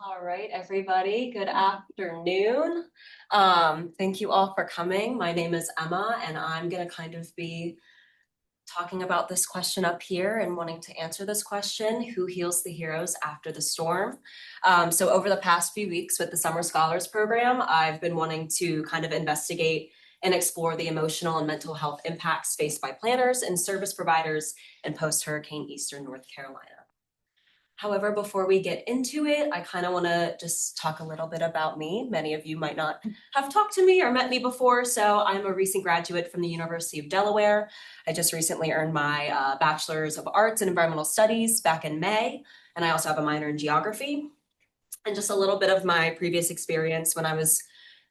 All right, everybody, good afternoon. Thank you all for coming. My name is Emma, and I'm going to kind of be talking about this question up here and wanting to answer this question, who heals the heroes after the storm? So over the past few weeks with the Summer Scholars Program, I've been wanting to kind of investigate and explore the emotional and mental health impacts faced by planners and service providers in post-Hurricane Eastern North Carolina. However, before we get into it, I kind of want to just talk a little bit about me. Many of you might not have talked to me or met me before, so I'm a recent graduate from the University of Delaware. I just recently earned my Bachelor's of Arts in Environmental Studies back in May, and I also have a minor in geography. And just a little bit of my previous experience when I was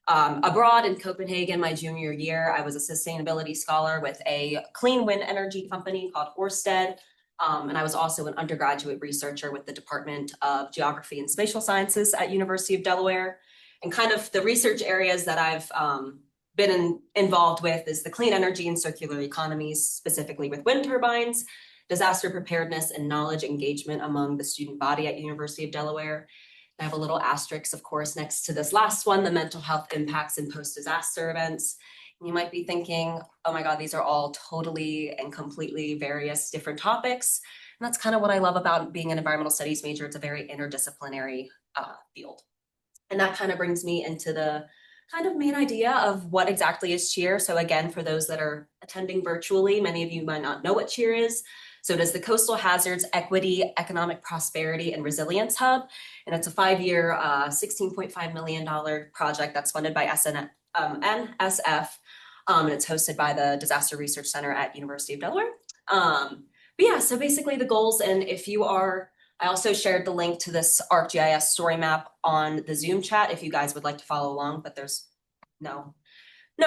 abroad in Copenhagen my junior year. I was a sustainability scholar with a clean wind energy company called Ørsted. And I was also an undergraduate researcher with the Department of Geography and Spatial Sciences at University of Delaware. And kind of the research areas that I've been involved with is the clean energy and circular economies, specifically with wind turbines, disaster preparedness, and knowledge engagement among the student body at University of Delaware. I have a little asterisk, of course, next to this last one, the mental health impacts in post-disaster events. You might be thinking, oh my God, these are all totally and completely various different topics. And that's kind of what I love about being an environmental studies major. It's a very interdisciplinary field. And that kind of brings me into the kind of main idea of what exactly is CHEER. So again, for those that are attending virtually, many of you might not know what CHEER is. So it is the Coastal Hazards Equity, Economic Prosperity, and Resilience Hub. And it's a 5-year, $16.5 million project that's funded by NSF. And it's hosted by the Disaster Research Center at University of Delaware. But yeah, so basically the goals, and if you are, I also shared the link to this ArcGIS StoryMap on the Zoom chat if you guys would like to follow along, but there's no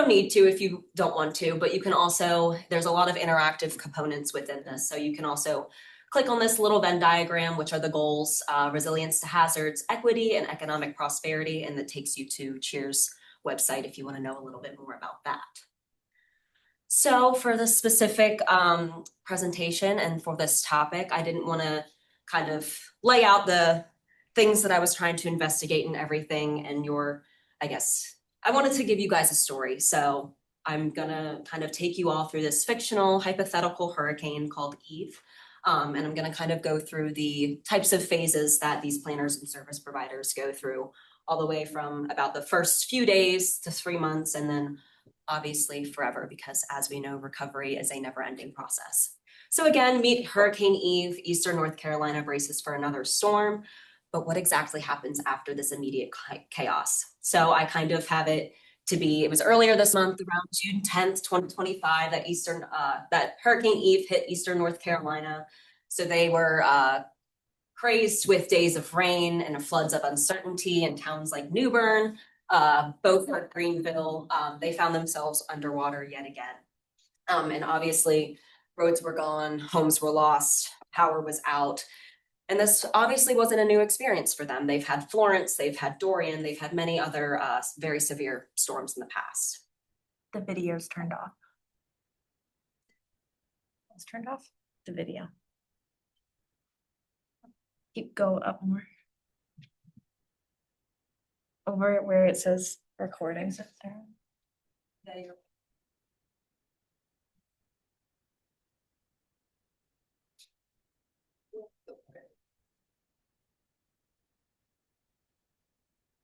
need to if you don't want to, but you can also, there's a lot of interactive components within this. So you can also click on this little Venn diagram, which are the goals, resilience to hazards, equity, and economic prosperity, and that takes you to CHEER's website if you want to know a little bit more about that. So for the specific presentation and for this topic, I didn't want to kind of lay out the things that I was trying to investigate and everything and I wanted to give you guys a story. So I'm gonna kind of take you all through this fictional hypothetical hurricane called Eve. And I'm gonna kind of go through the types of phases that these planners and service providers go through, all the way from about the first few days to 3 months, and then obviously forever, because as we know, recovery is a never-ending process. So again, meet Hurricane Eve. Eastern North Carolina braces for another storm. But what exactly happens after this immediate chaos? So I kind of have it to be, it was earlier this month, around June 10th, 2025, that Hurricane Eve hit Eastern North Carolina. So they were crazed with days of rain and floods of uncertainty in towns like New Bern, Beaufort, Greenville. They found themselves underwater yet again. And obviously roads were gone, homes were lost, power was out. And this obviously wasn't a new experience for them. They've had Florence, they've had Dorian, they've had many other very severe storms in the past. The video's turned off. It's turned off the video. Go up more. Over where it says recording. There you go.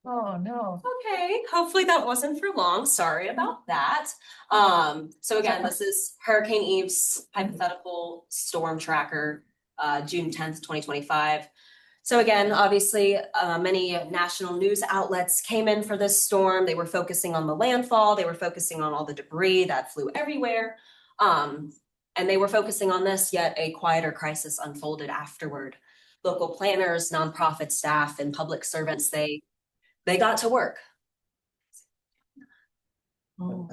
Oh no. Okay, hopefully that wasn't for long. Sorry about that. So again, this is Hurricane Eve's hypothetical storm tracker, June 10th, 2025. So again, obviously, many national news outlets came in for this storm. They were focusing on the landfall. They were focusing on all the debris that flew everywhere. And they were focusing on this, yet a quieter crisis unfolded afterward. Local planners, nonprofit staff, and public servants, they got to work. Oh.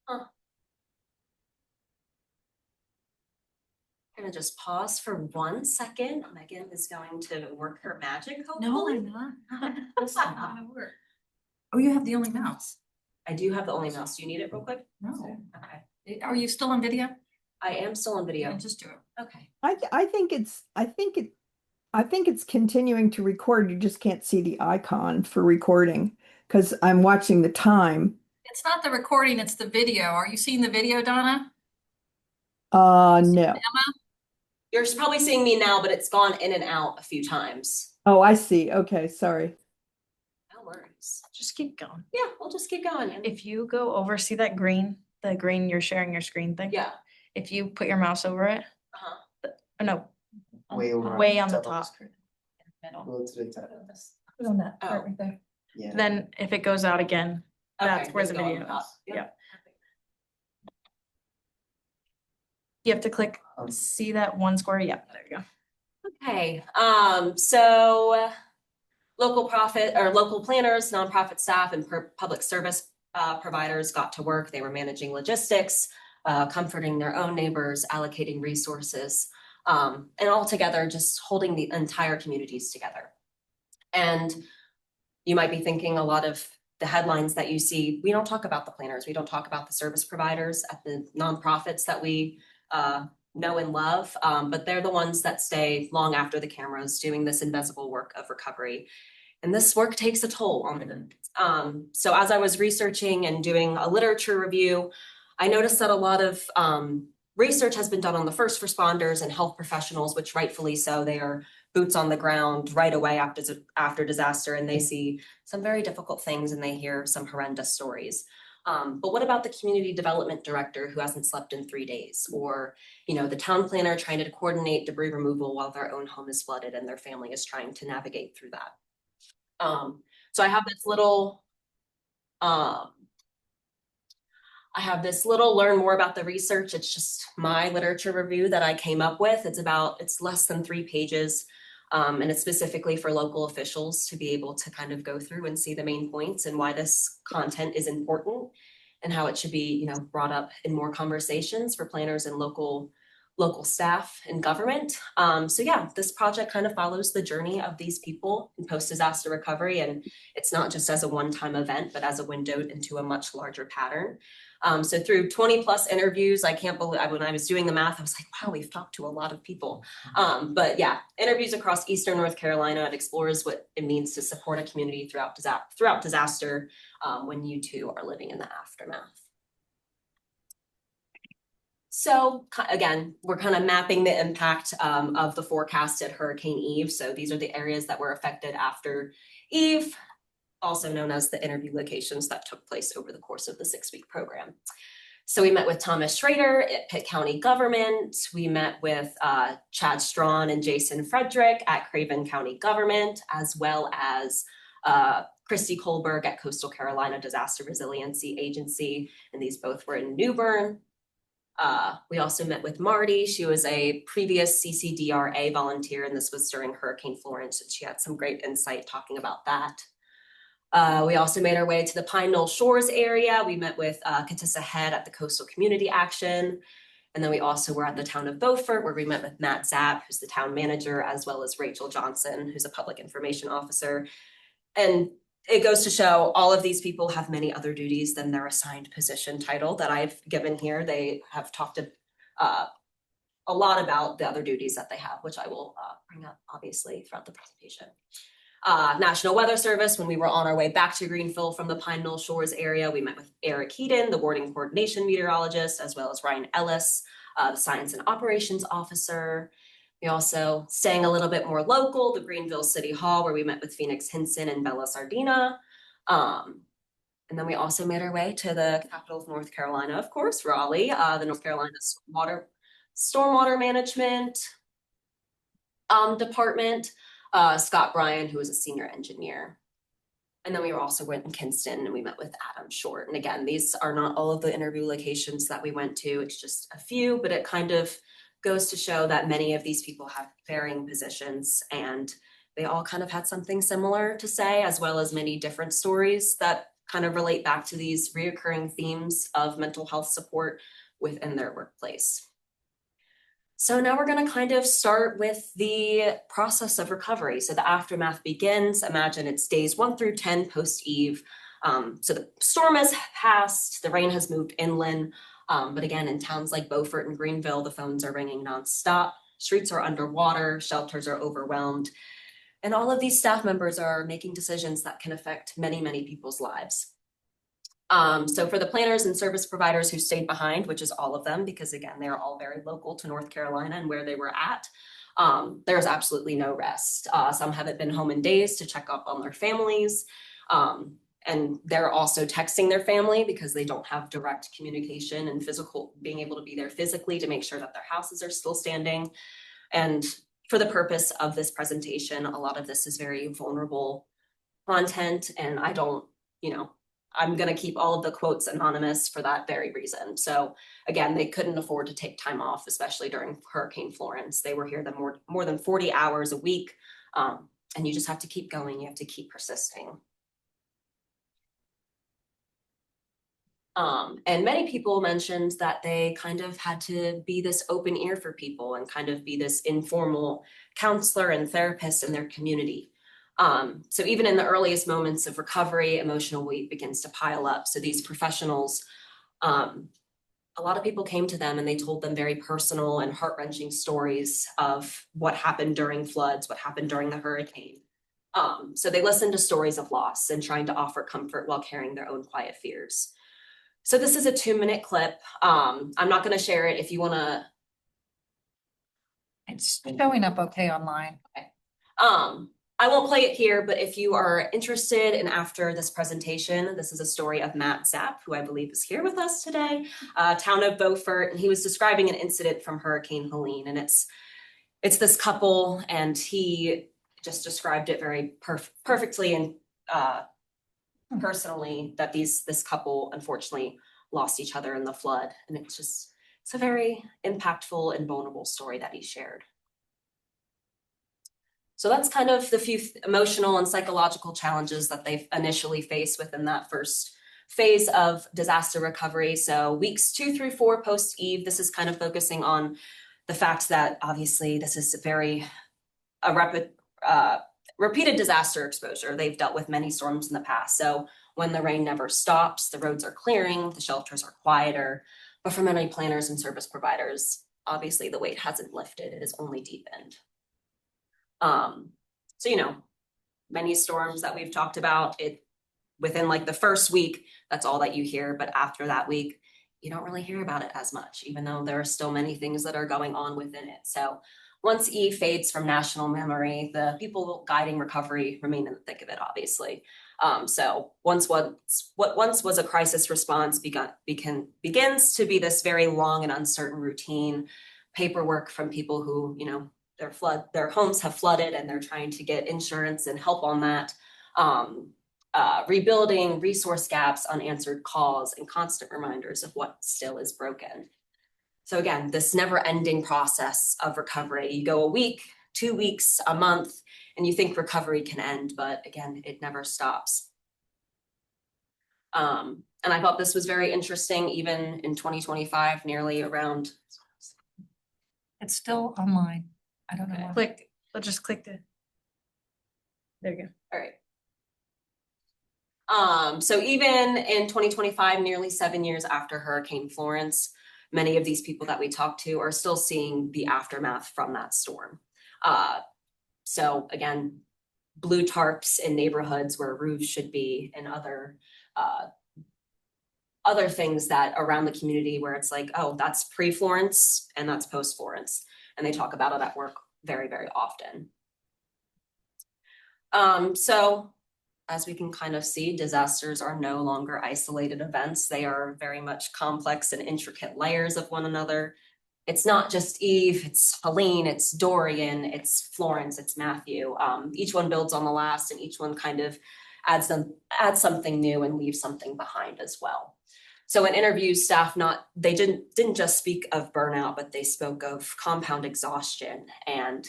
Huh. gonna just pause for 1 second. Megan is going to work her magic, No, hopefully. I'm not. That's not gonna work. Oh, you have the only mouse? I do have the only mouse. Do you need it real quick? No. Okay. Are you still on video? I am still on video. Yeah, just do it. Okay. I think it's continuing to record. You just can't see the icon for recording because I'm watching the time. It's not the recording, it's the video. Are you seeing the video, Donna? No. You're probably seeing me now, but it's gone in and out a few times. Oh, I see. Okay, sorry. No worries. Just keep going. Yeah, we'll just keep going. If you go over, see that green, the green you're sharing your screen thing? Yeah. If you put your mouse over it, no. Way over Way on the top of the top. screen. Middle. Go to the top. Put on that Oh. part right there. Yeah. Then if it goes out again, that's Okay, where just the go on video top. is. Yeah. You have to click, Um, see that one square? Yeah, there you go. Okay, so local profit or local planners, nonprofit staff, and public service providers got to work. They were managing logistics, comforting their own neighbors, allocating resources, and all together just holding the entire communities together. And you might be thinking a lot of the headlines that you see, we don't talk about the planners, we don't talk about the service providers at the nonprofits that we know and love, but they're the ones that stay long after the cameras doing this invisible work of recovery. And this work takes a toll on them. So as I was researching and doing a literature review, I noticed that a lot of research has been done on the first responders and health professionals, which rightfully so. They are boots on the ground right away after disaster, and they see some very difficult things and they hear some horrendous stories. But what about the community development director who hasn't slept in 3 days, or the town planner trying to coordinate debris removal while their own home is flooded and their family is trying to navigate through that? So I have this little learn more about the research. It's just my literature review that I came up with. It's less than 3 pages. And it's specifically for local officials to be able to kind of go through and see the main points and why this content is important and how it should be, brought up in more conversations for planners and local staff and government. So yeah, this project kind of follows the journey of these people in post-disaster recovery. And it's not just as a one-time event, but as a window into a much larger pattern. So through 20 plus interviews, I can't believe, when I was doing the math, I was like, wow, we've talked to a lot of people. But yeah, interviews across Eastern North Carolina. It explores what it means to support a community throughout disaster when you too are living in the aftermath. So again, we're kind of mapping the impact of the forecasted Hurricane Eve. So these are the areas that were affected after Eve, also known as the interview locations that took place over the course of the 6-week program. So we met with Thomas Schrader at Pitt County Government. We met with Chad Strawn and Jason Frederick at Craven County Government, as well as Christy Kohlberg at Coastal Carolina Disaster Resiliency Agency. And these both were in New Bern. We also met with Marty. She was a previous CCDRA volunteer, and this was during Hurricane Florence, and she had some great insight talking about that. We also made our way to the Pine Knoll Shores area. We met with Katissa Head at the Coastal Community Action. And then we also were at the town of Beaufort, where we met with Matt Zapp, who's the town manager, as well as Rachel Johnson, who's a public information officer. And it goes to show all of these people have many other duties than their assigned position title that I've given here. They have talked a lot about the other duties that they have, which I will bring up obviously throughout the presentation. National Weather Service, when we were on our way back to Greenville from the Pine Knoll Shores area, we met with Eric Heaton, the boarding coordination meteorologist, as well as Ryan Ellis, the science and operations officer. We also, staying a little bit more local, the Greenville City Hall, where we met with Phoenix Hinson and Bella Sardina. And then we also made our way to the capital of North Carolina, of course, Raleigh, the North Carolina Stormwater Management Department. Scott Bryan, who was a senior engineer. And then we also went in Kinston and we met with Adam Short. And again, these are not all of the interview locations that we went to. It's just a few, but it kind of goes to show that many of these people have varying positions and they all kind of had something similar to say, as well as many different stories that kind of relate back to these reoccurring themes of mental health support within their workplace. So now we're going to kind of start with the process of recovery. So the aftermath begins. Imagine it's days 1 through 10 post-eve. So the storm has passed, the rain has moved inland. But again, in towns like Beaufort and Greenville, the phones are ringing nonstop. Streets are underwater, shelters are overwhelmed. And all of these staff members are making decisions that can affect many, many people's lives. So for the planners and service providers who stayed behind, which is all of them, because again, they're all very local to North Carolina and where they were at, there's absolutely no rest. Some haven't been home in days to check up on their families. And they're also texting their family because they don't have direct communication and being able to be there physically to make sure that their houses are still standing. And for the purpose of this presentation, a lot of this is very vulnerable content, and I'm going to keep all of the quotes anonymous for that very reason. So again, they couldn't afford to take time off, especially during Hurricane Florence. They were here more than 40 hours a week, and you just have to keep going. You have to keep persisting. And many people mentioned that they kind of had to be this open ear for people and kind of be this informal counselor and therapist in their community. So even in the earliest moments of recovery, emotional weight begins to pile up. So these professionals, a lot of people came to them and they told them very personal and heart-wrenching stories of what happened during floods, what happened during the hurricane. So they listened to stories of loss and trying to offer comfort while carrying their own quiet fears. So this is a 2-minute clip. I'm not going to share it if you want to. It's showing up okay online. Okay. I won't play it here, but if you are interested in after this presentation, this is a story of Matt Zapp, who I believe is here with us today, town of Beaufort, and he was describing an incident from Hurricane Helene, and it's this couple, and he just described it very perfectly and personally that this couple unfortunately lost each other in the flood, and it's a very impactful and vulnerable story that he shared. So that's kind of the few emotional and psychological challenges that they initially face within that first phase of disaster recovery. So weeks 2 through 4 post-eve, this is kind of focusing on the fact that obviously this is repeated disaster exposure. They've dealt with many storms in the past. So when the rain never stops, the roads are clearing, the shelters are quieter. But for many planners and service providers, obviously the weight hasn't lifted, it has only deepened. So, many storms that we've talked about, within like the first week, that's all that you hear. But after that week, you don't really hear about it as much, even though there are still many things that are going on within it. So once E fades from national memory, the people guiding recovery remain in the thick of it, obviously. So what once was a crisis response begins to be this very long and uncertain routine, paperwork from people who, their homes have flooded and they're trying to get insurance and help on that. Rebuilding, resource gaps, unanswered calls, and constant reminders of what still is broken. So again, this never-ending process of recovery. You go a week, 2 weeks, a month, and you think recovery can end, but again, it never stops. And I thought this was very interesting, even in 2025, nearly around. It's still online. I don't know. Okay. Why. Let's just click the. There you go. All right. So even in 2025, nearly 7 years after Hurricane Florence, many of these people that we talked to are still seeing the aftermath from that storm. So again, blue tarps in neighborhoods where roofs should be, and other things that around the community where it's like, oh, that's pre-Florence and that's post-Florence. And they talk about it at work very, very often. So as we can kind of see, disasters are no longer isolated events. They are very much complex and intricate layers of one another. It's not just Eve, it's Helene, it's Dorian, it's Florence, it's Matthew. Each one builds on the last, and each one kind of adds something new and leaves something behind as well. So in interviews, staff they didn't just speak of burnout, but they spoke of compound exhaustion, and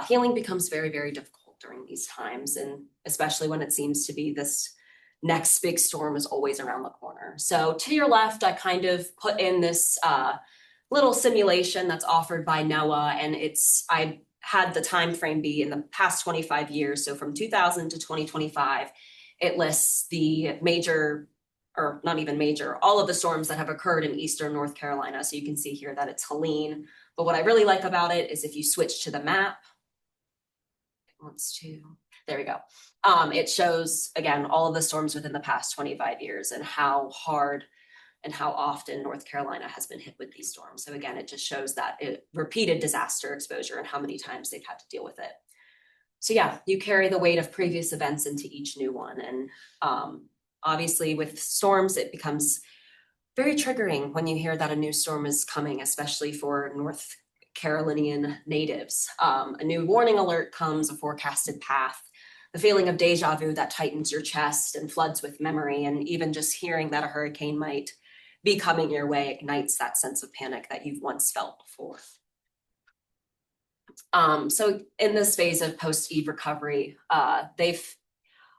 healing becomes very, very difficult during these times, and especially when it seems to be this next big storm is always around the corner. So to your left, I kind of put in this little simulation that's offered by NOAA, and I had the time frame be in the past 25 years. So from 2000 to 2025, it lists the major, or not even major, all of the storms that have occurred in eastern North Carolina. So you can see here that it's Helene. But what I really like about it is if you switch to the map, there we go. It shows, again, all of the storms within the past 25 years and how hard and how often North Carolina has been hit with these storms. So again, it just shows that repeated disaster exposure and how many times they've had to deal with it. So yeah, you carry the weight of previous events into each new one. And obviously with storms, it becomes very triggering when you hear that a new storm is coming, especially for North Carolinian natives. A new warning alert comes, a forecasted path, the feeling of deja vu that tightens your chest and floods with memory. And even just hearing that a hurricane might be coming your way ignites that sense of panic that you've once felt before. So in this phase of post-Eve recovery, a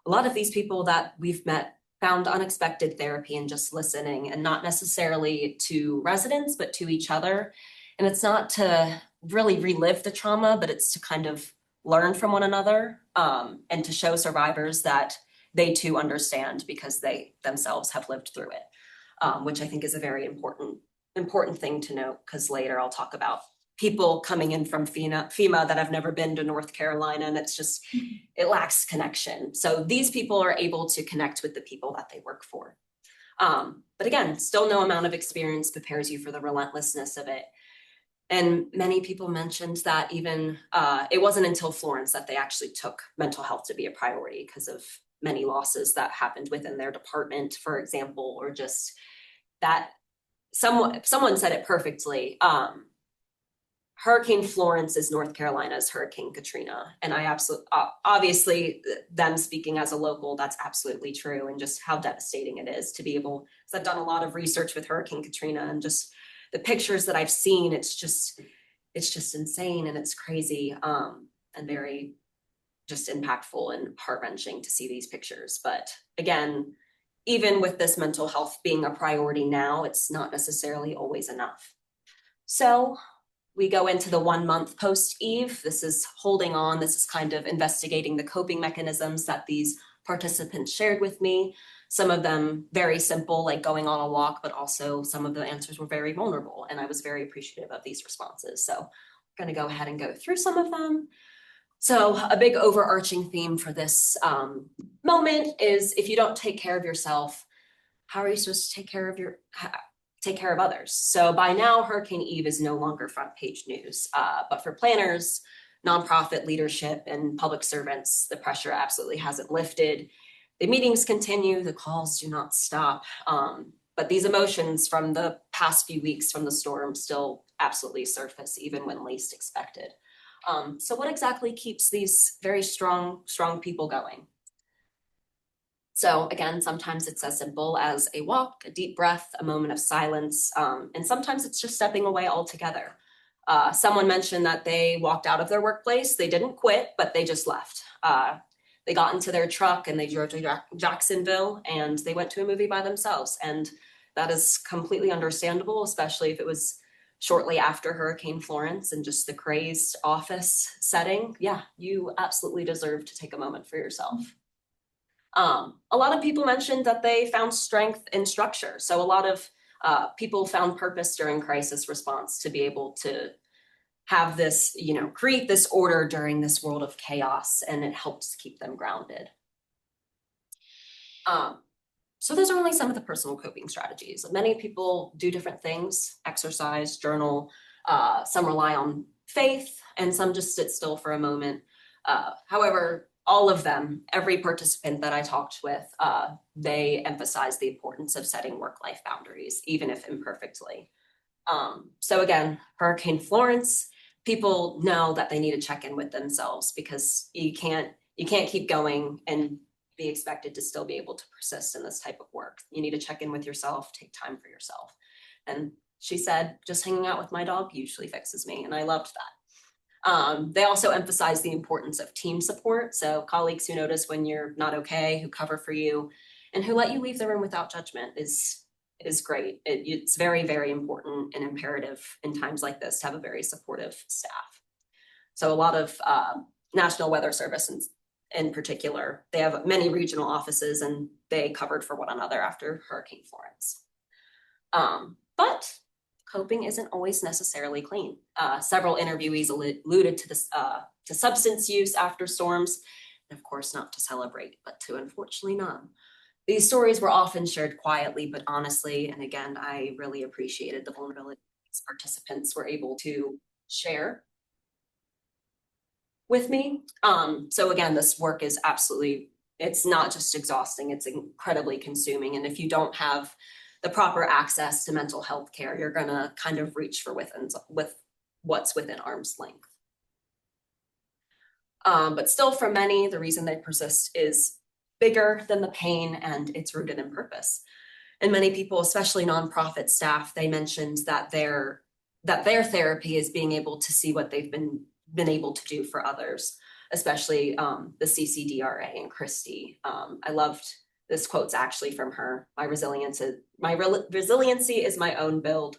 lot of these people that we've met found unexpected therapy in just listening, and not necessarily to residents, but to each other. And it's not to really relive the trauma, but it's to kind of learn from one another, and to show survivors that they too understand because they themselves have lived through it. Which I think is a very important thing to note, because later I'll talk about people coming in from FEMA that have never been to North Carolina, and it's just, it lacks connection. So these people are able to connect with the people that they work for. But again, still no amount of experience prepares you for the relentlessness of it. And many people mentioned that even it wasn't until Florence that they actually took mental health to be a priority because of many losses that happened within their department, for example, or just that someone said it perfectly. Hurricane Florence is North Carolina's Hurricane Katrina. And I absolutely, obviously them speaking as a local, that's absolutely true. And just how devastating it is to be able, because I've done a lot of research with Hurricane Katrina, and just the pictures that I've seen, it's just insane, and it's crazy, and very just impactful and heart-wrenching to see these pictures. But again, even with this mental health being a priority now, it's not necessarily always enough. So we go into the 1 month post-Eve. This is holding on. This is kind of investigating the coping mechanisms that these participants shared with me. Some of them very simple, like going on a walk, but also some of the answers were very vulnerable. And I was very appreciative of these responses. So I'm going to go ahead and go through some of them. So a big overarching theme for this moment is, if you don't take care of yourself, how are you supposed to take care of others? So by now, Hurricane Eve is no longer front page news, but for planners, nonprofit leadership, and public servants, the pressure absolutely hasn't lifted. The meetings continue, the calls do not stop, but these emotions from the past few weeks from the storm still absolutely surface, even when least expected. So what exactly keeps these very strong people going? So again, sometimes it's as simple as a walk, a deep breath, a moment of silence, and sometimes it's just stepping away altogether. Someone mentioned that they walked out of their workplace. They didn't quit, but they just left. They got into their truck and they drove to Jacksonville, and they went to a movie by themselves. And that is completely understandable, especially if it was shortly after Hurricane Florence and just the crazed office setting. Yeah, you absolutely deserve to take a moment for yourself. A lot of people mentioned that they found strength in structure. So a lot of people found purpose during crisis response to be able to have this, create this order during this world of chaos, and it helps keep them grounded. So those are only some of the personal coping strategies. Many people do different things: exercise, journal, some rely on faith, and some just sit still for a moment. However, all of them, every participant that I talked with, they emphasize the importance of setting work-life boundaries, even if imperfectly. So again, Hurricane Florence, people know that they need to check in with themselves, because you can't keep going and be expected to still be able to persist in this type of work. You need to check in with yourself, take time for yourself. And she said, just hanging out with my dog usually fixes me, and I loved that. They also emphasize the importance of team support. So colleagues who notice when you're not okay, who cover for you, and who let you leave the room without judgment is is great. It's very, very important and imperative in times like this to have a very supportive staff. So a lot of National Weather Service in particular, they have many regional offices and they covered for one another after Hurricane Florence. But coping isn't always necessarily clean. Several interviewees alluded to this, to substance use after storms, and of course not to celebrate, but to unfortunately numb. These stories were often shared quietly, but honestly, and again, I really appreciated the vulnerability participants were able to share with me. So again, this work is absolutely, it's not just exhausting, it's incredibly consuming. And if you don't have the proper access to mental health care, you're gonna kind of reach for with what's within arm's length. But still for many, the reason they persist is bigger than the pain and it's rooted in purpose. And many people, especially nonprofit staff, they mentioned that their therapy is being able to see what they've been able to do for others, especially the CCDRA and Christy. I loved this quote's actually from her. My resiliency is my own build.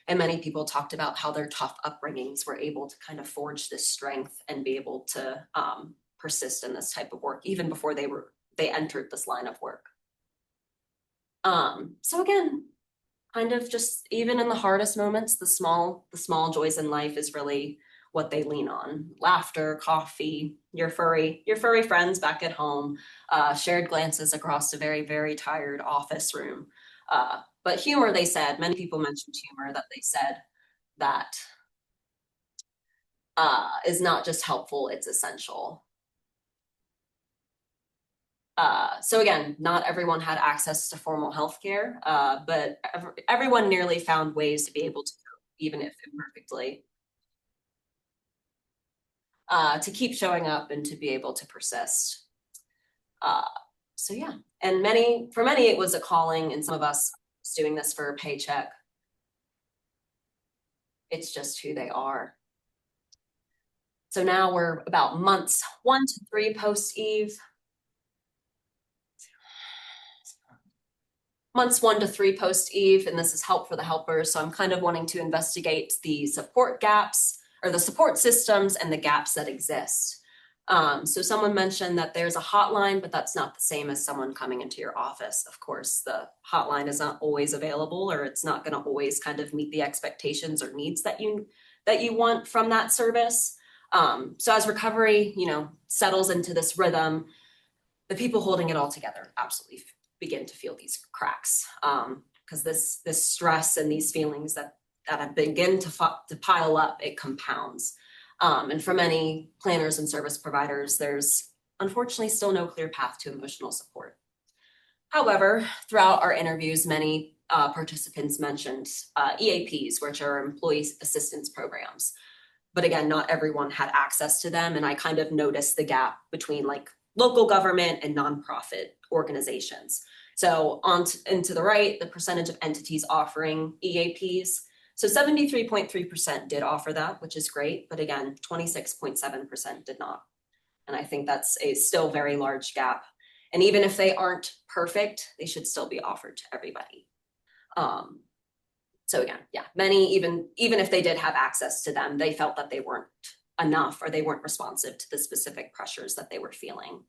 And many people talked about how their tough upbringings were able to kind of forge this strength and be able to persist in this type of work, even before they entered this line of work. So again, kind of just even in the hardest moments, the small joys in life is really what they lean on. Laughter, coffee, your furry friends back at home, shared glances across a very, very tired office room. But humor, they said, many people mentioned humor, that they said that is not just helpful, it's essential. So again, not everyone had access to formal healthcare, but everyone nearly found ways to be able to cope, even if imperfectly, to keep showing up and to be able to persist. So yeah, and for many it was a calling, and some of us doing this for a paycheck. It's just who they are. So now we're about months 1 to 3 post-Eve. Months 1 to 3 post-Eve, and this is help for the helpers. So I'm kind of wanting to investigate the support gaps or the support systems and the gaps that exist. So someone mentioned that there's a hotline, but that's not the same as someone coming into your office. Of course, the hotline is not always available, or it's not going to always kind of meet the expectations or needs that you want from that service. So as recovery, settles into this rhythm, the people holding it all together absolutely begin to feel these cracks, because this stress and these feelings that begin to pile up, it compounds. And for many planners and service providers, there's unfortunately still no clear path to emotional support. However, throughout our interviews, many participants mentioned EAPs, which are employee assistance programs. But again, not everyone had access to them. And I kind of noticed the gap between like local government and nonprofit organizations. So and to the right, the percentage of entities offering EAPs. So 73.3% did offer that, which is great. But again, 26.7% did not. And I think that's a still very large gap. And even if they aren't perfect, they should still be offered to everybody. So again, yeah, many, even if they did have access to them, they felt that they weren't enough or they weren't responsive to the specific pressures that they were feeling.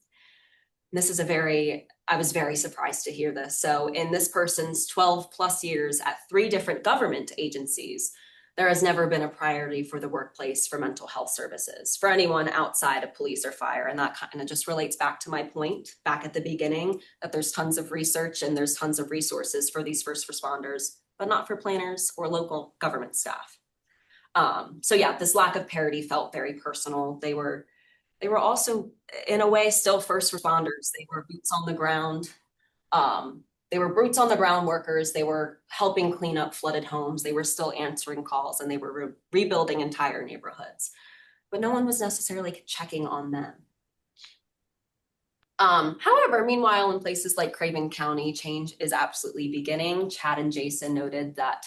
This is I was very surprised to hear this. So in this person's 12 plus years at 3 different government agencies, there has never been a priority for the workplace for mental health services for anyone outside of police or fire. And that kind of just relates back to my point back at the beginning, that there's tons of research and there's tons of resources for these first responders, but not for planners or local government staff. So yeah, this lack of parity felt very personal. They were also, in a way, still first responders. They were boots on the ground. They were boots on the ground workers. They were helping clean up flooded homes. They were still answering calls, and they were rebuilding entire neighborhoods. But no one was necessarily checking on them. However, meanwhile, in places like Craven County, change is absolutely beginning. Chad and Jason noted that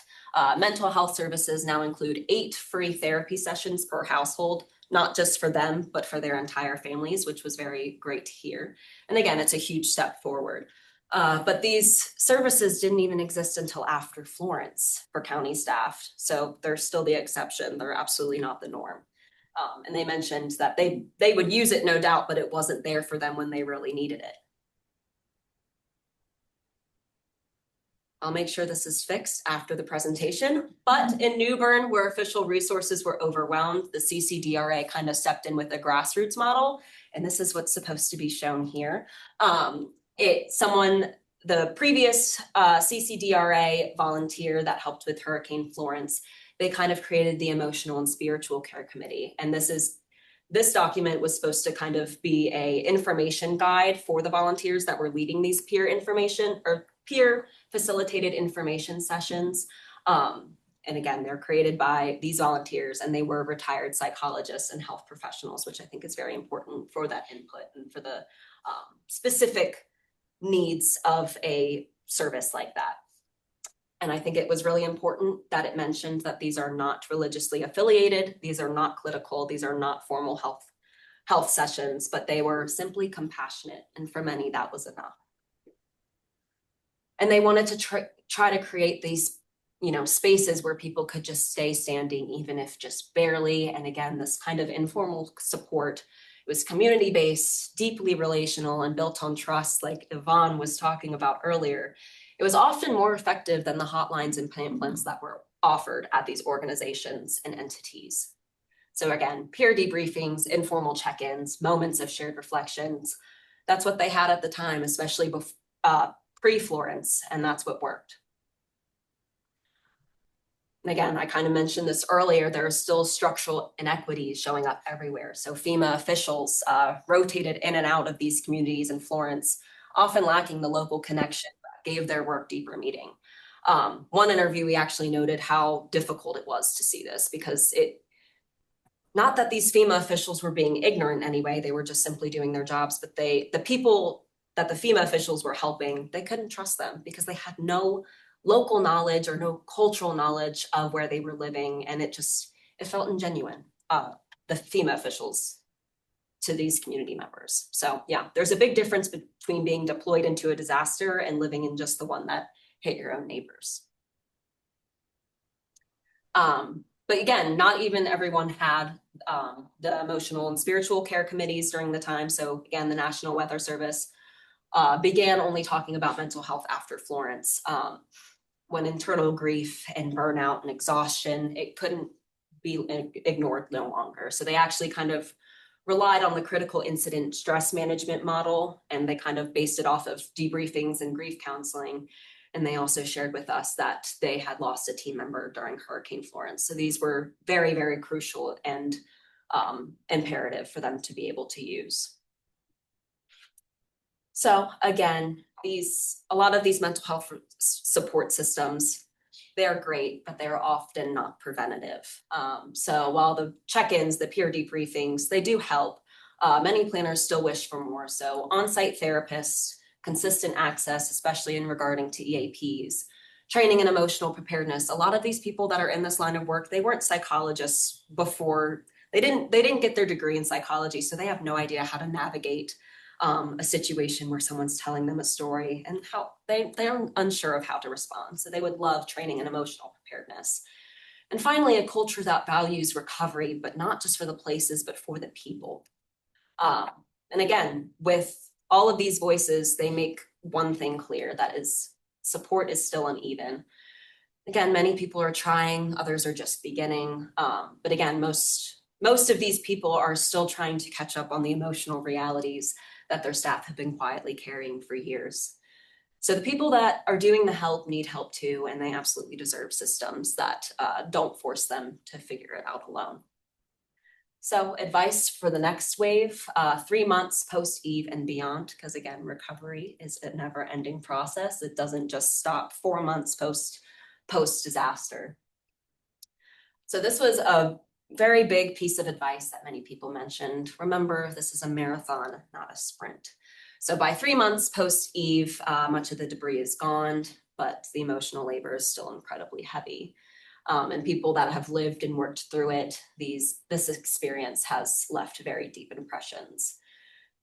mental health services now include 8 free therapy sessions per household, not just for them, but for their entire families, which was very great to hear. And again, it's a huge step forward. But these services didn't even exist until after Florence for county staff. So they're still the exception. They're absolutely not the norm. And they mentioned that they would use it, no doubt, but it wasn't there for them when they really needed it. I'll make sure this is fixed after the presentation. But in New Bern, where official resources were overwhelmed, the CCDRA kind of stepped in with a grassroots model. And this is what's supposed to be shown here. The previous CCDRA volunteer that helped with Hurricane Florence, they kind of created the Emotional and Spiritual Care Committee. And this document was supposed to kind of be a information guide for the volunteers that were leading these peer facilitated information sessions. And again, they're created by these volunteers, and they were retired psychologists and health professionals, which I think is very important for that input and for the specific needs of a service like that. And I think it was really important that it mentioned that these are not religiously affiliated, these are not clinical, these are not formal health sessions, but they were simply compassionate. And for many, that was enough. And they wanted to try to create these, spaces where people could just stay standing, even if just barely. And again, this kind of informal support, it was community-based, deeply relational, and built on trust, like Yvonne was talking about earlier. It was often more effective than the hotlines and pamphlets that were offered at these organizations and entities. So again, peer debriefings, informal check-ins, moments of shared reflections. That's what they had at the time, especially pre-Florence, and that's what worked. And again, I kind of mentioned this earlier, there are still structural inequities showing up everywhere. So FEMA officials rotated in and out of these communities in Florence, often lacking the local connection that gave their work deeper meaning. One interviewee actually noted how difficult it was to see this, because not that these FEMA officials were being ignorant anyway, they were just simply doing their jobs, but the people that the FEMA officials were helping, they couldn't trust them because they had no local knowledge or no cultural knowledge of where they were living. And it felt ingenuine, the FEMA officials to these community members. So yeah, there's a big difference between being deployed into a disaster and living in just the one that hit your own neighbors. But again, not even everyone had the emotional and spiritual care committees during the time. So again, the National Weather Service began only talking about mental health after Florence, when internal grief and burnout and exhaustion, it couldn't be ignored no longer. So they actually kind of relied on the critical incident stress management model, and they kind of based it off of debriefings and grief counseling. And they also shared with us that they had lost a team member during Hurricane Florence. So these were very, very crucial and imperative for them to be able to use. So again, a lot of these mental health support systems, they're great, but they're often not preventative. So while the check-ins, the peer debriefings, they do help, many planners still wish for more. So on-site therapists, consistent access, especially in regarding to EAPs, training and emotional preparedness. A lot of these people that are in this line of work, they weren't psychologists before. They didn't get their degree in psychology, so they have no idea how to navigate a situation where someone's telling them a story and how they're unsure of how to respond. So they would love training in emotional preparedness. And finally, a culture that values recovery, but not just for the places, but for the people. And again, with all of these voices, they make one thing clear, that is support is still uneven. Again, many people are trying, others are just beginning. But again, most of these people are still trying to catch up on the emotional realities that their staff have been quietly carrying for years. So the people that are doing the help need help too, and they absolutely deserve systems that don't force them to figure it out alone. So advice for the next wave, 3 months post-eve and beyond, because again, recovery is a never-ending process. It doesn't just stop 4 months post-disaster. So this was a very big piece of advice that many people mentioned. Remember, this is a marathon, not a sprint. So by 3 months post-eve, much of the debris is gone, but the emotional labor is still incredibly heavy. And people that have lived and worked through it, this experience has left very deep impressions.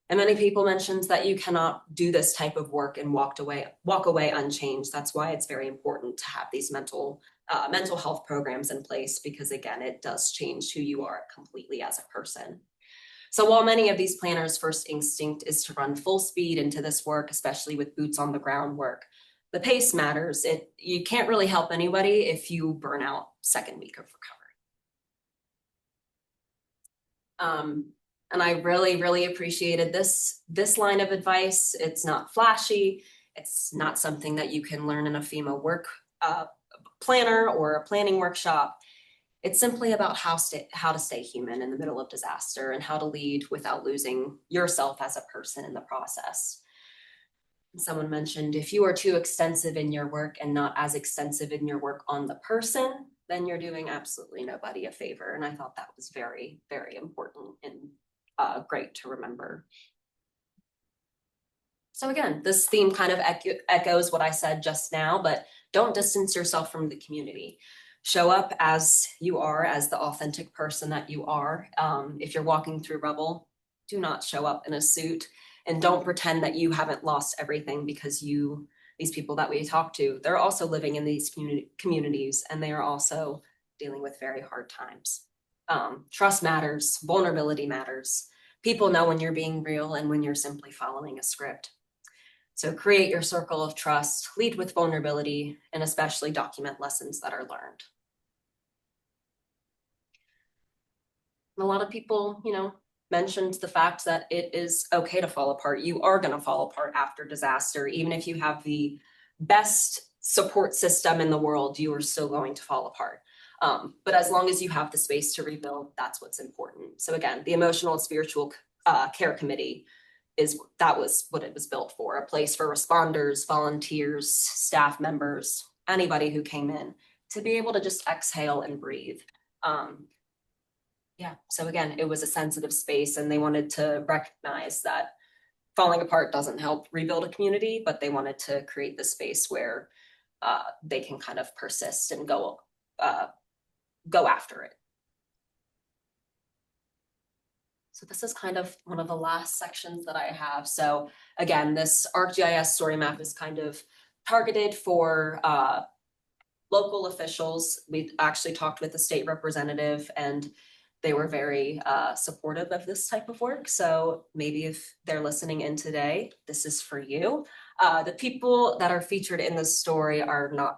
And many people mentioned that you cannot do this type of work and walk away unchanged. That's why it's very important to have these mental health programs in place, because again, it does change who you are completely as a person. So while many of these planners' first instinct is to run full speed into this work, especially with boots on the ground work, the pace matters. You can't really help anybody if you burn out second week of recovery. And I really, really appreciated this line of advice. It's not flashy. It's not something that you can learn in a FEMA work planner or a planning workshop. It's simply about how to stay human in the middle of disaster and how to lead without losing yourself as a person in the process. Someone mentioned, if you are too extensive in your work and not as extensive in your work on the person, then you're doing absolutely nobody a favor. And I thought that was very, very important and great to remember. So again, this theme kind of echoes what I said just now, but don't distance yourself from the community. Show up as you are, as the authentic person that you are. If you're walking through rubble, do not show up in a suit, and don't pretend that you haven't lost everything, because these people that we talk to, they're also living in these communities, and they are also dealing with very hard times. Trust matters, vulnerability matters. People know when you're being real and when you're simply following a script. So create your circle of trust, lead with vulnerability, and especially document lessons that are learned. A lot of people, mentioned the fact that it is okay to fall apart. You are going to fall apart after disaster. Even if you have the best support system in the world, you are still going to fall apart. But as long as you have the space to rebuild, that's what's important. So again, the Emotional and Spiritual Care Committee that was what it was built for, a place for responders, volunteers, staff members, anybody who came in to be able to just exhale and breathe. So again, it was a sensitive space, and they wanted to recognize that falling apart doesn't help rebuild a community, but they wanted to create the space where they can kind of persist and go after it. So this is kind of one of the last sections that I have. So again, this ArcGIS story map is kind of targeted for local officials. We actually talked with the state representative, and they were very supportive of this type of work. So maybe if they're listening in today, this is for you. The people that are featured in this story are not